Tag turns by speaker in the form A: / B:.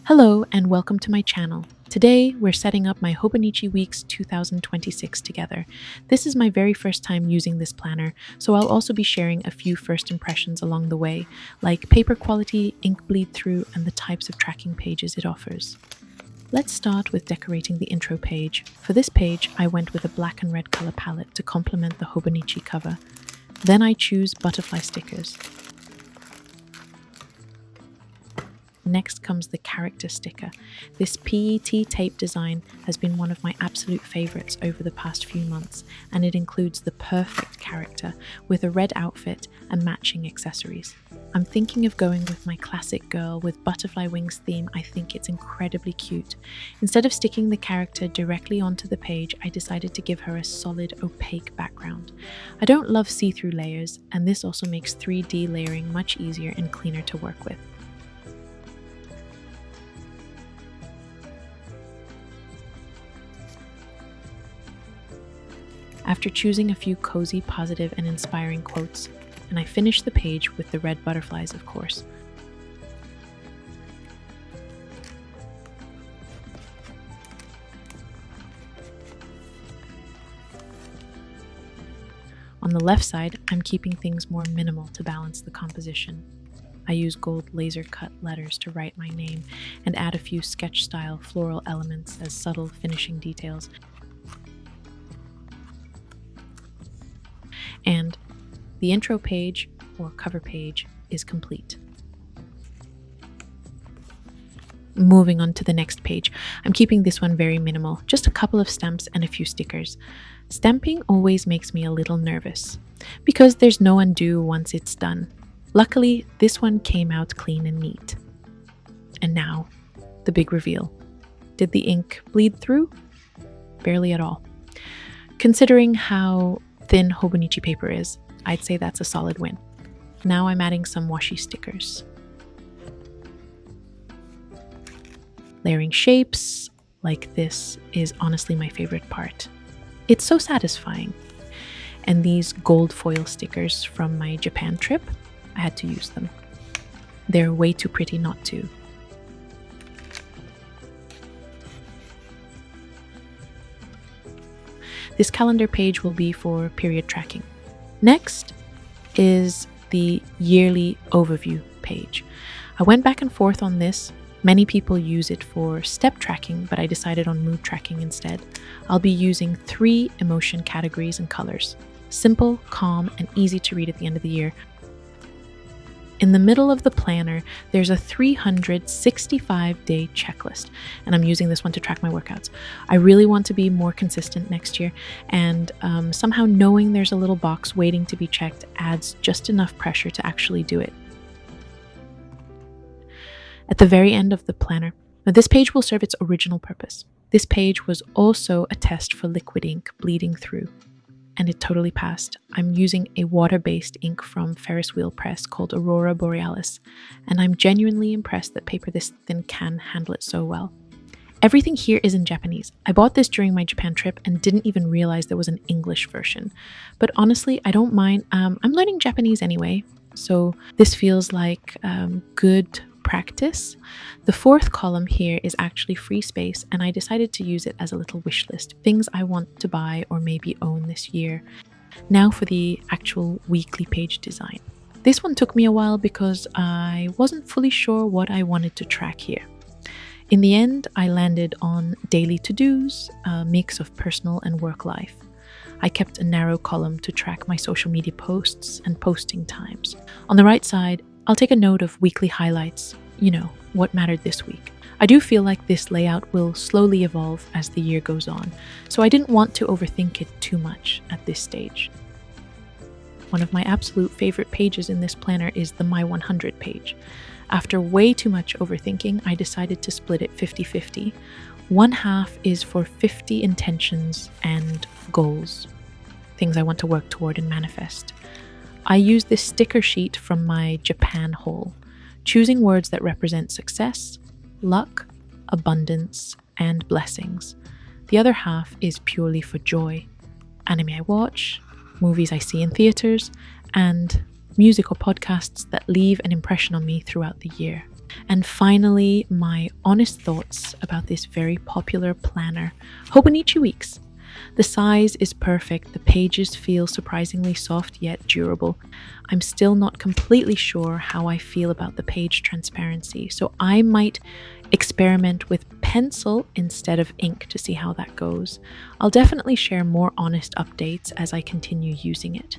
A: Hello and welcome to my channel. Today we're setting up my Hobonichi Weeks 2026 together. This is my very first time using this planner, so I'll also be sharing a few first impressions along the way, like paper quality, ink bleed through, and the types of tracking pages it offers. Let's start with decorating the intro page. For this page, I went with a black and red color palette to complement the Hobonichi cover. Then I choose butterfly stickers. Next comes the character sticker. This PET tape design has been one of my absolute favorites over the past few months, and it includes the perfect character with a red outfit and matching accessories. I'm thinking of going with my classic girl with butterfly wings theme. I think it's incredibly cute. Instead of sticking the character directly onto the page, I decided to give her a solid opaque background. I don't love see-through layers, and this also makes 3D layering much easier and cleaner to work with. After choosing a few cozy, positive, and inspiring quotes, and I finished the page with the red butterflies, of course. On the left side, I'm keeping things more minimal to balance the composition. I use gold laser cut letters to write my name and add a few sketch-style floral elements as subtle finishing details. And the intro page, or cover page, is complete. Moving on to the next page, I'm keeping this one very minimal, just a couple of stamps and a few stickers. Stamping always makes me a little nervous, because there's no undo once it's done. Luckily, this one came out clean and neat. And now, the big reveal. Did the ink bleed through? Barely at all. Considering how thin Hobonichi paper is, I'd say that's a solid win. Now I'm adding some washi stickers. Layering shapes like this is honestly my favorite part. It's so satisfying. And these gold foil stickers from my Japan trip, I had to use them. They're way too pretty not to. This calendar page will be for period tracking. Next is the yearly overview page. I went back and forth on this. Many people use it for step tracking, but I decided on mood tracking instead. I'll be using 3 emotion categories and colors: simple, calm, and easy to read at the end of the year. In the middle of the planner, there's a 365-day checklist, and I'm using this one to track my workouts. I really want to be more consistent next year, and somehow knowing there's a little box waiting to be checked adds just enough pressure to actually do it. At the very end of the planner, now this page will serve its original purpose. This page was also a test for liquid ink bleeding through, and it totally passed. I'm using a water-based ink from Ferris Wheel Press called Aurora Borealis, and I'm genuinely impressed that paper this thin can handle it so well. Everything here is in Japanese. I bought this during my Japan trip and didn't even realize there was an English version. But honestly, I don't mind. I'm learning Japanese anyway, so this feels like good practice. The 4th column here is actually free space, and I decided to use it as a little wish list, things I want to buy or maybe own this year. Now for the actual weekly page design. This one took me a while because I wasn't fully sure what I wanted to track here. In the end, I landed on daily to-dos, a mix of personal and work life. I kept a narrow column to track my social media posts and posting times. On the right side, I'll take a note of weekly highlights, what mattered this week. I do feel like this layout will slowly evolve as the year goes on, so I didn't want to overthink it too much at this stage. One of my absolute favorite pages in this planner is the My 100 page. After way too much overthinking, I decided to split it 50-50. One half is for 50 intentions and goals, things I want to work toward and manifest. I use this sticker sheet from my Japan haul, choosing words that represent success, luck, abundance, and blessings. The other half is purely for joy: anime I watch, movies I see in theaters, and music or podcasts that leave an impression on me throughout the year. And finally, my honest thoughts about this very popular planner, Hobonichi Weeks. The size is perfect, the pages feel surprisingly soft yet durable. I'm still not completely sure how I feel about the page transparency, so I might experiment with pencil instead of ink to see how that goes. I'll definitely share more honest updates as I continue using it.